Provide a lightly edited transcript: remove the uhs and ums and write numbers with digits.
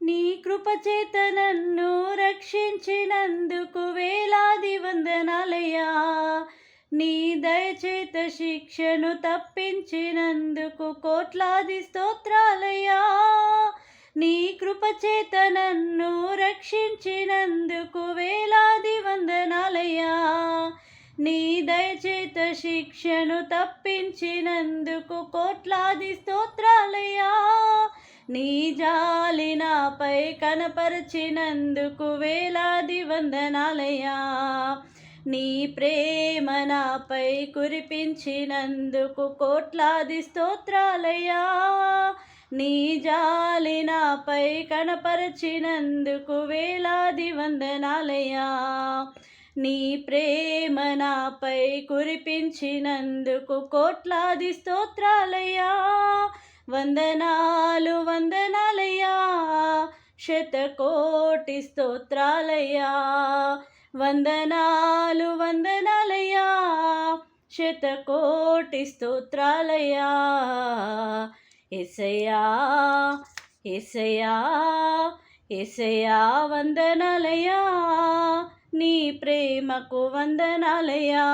నీ కృపచేత నన్ను రక్షించినందుకు వేలాది వందనాలయ్యా. నీ దయచేత శిక్షను తప్పించినందుకు కోట్లాది స్తోత్రాలయ్యా. నీ కృపచేత నన్ను రక్షించినందుకు వేలాది వందనాలయ్యా. నీ దయచేత శిక్షను తప్పించినందుకు కోట్లాది స్తోత్రాలయ్యా. నీ జాలి నాపై కనపరచినందుకు వేలాది వందనాలయ్యా. నీ ప్రేమ నాపై కురిపించినందుకు కోట్లాది స్తోత్రాలయ్యా. నీ జాలి నాపై కనపరచినందుకు వేలాది వందనాలయ్యా. నీ ప్రేమ నాపై కురిపించినందుకు కోట్లాది స్తోత్రాలయ్యా. వందనాలు వందనాలయ్యా, శతకోటి స్తోత్రాలయ్యా. వందనాలు వందనాలయ్యా, శతకోటి స్తోత్రాలయ్యా. యేసయ్యా యేసయ్యా యేసయ్యా వందనాలయ్యా. నీ ప్రేమకు వందనాలయ్యా.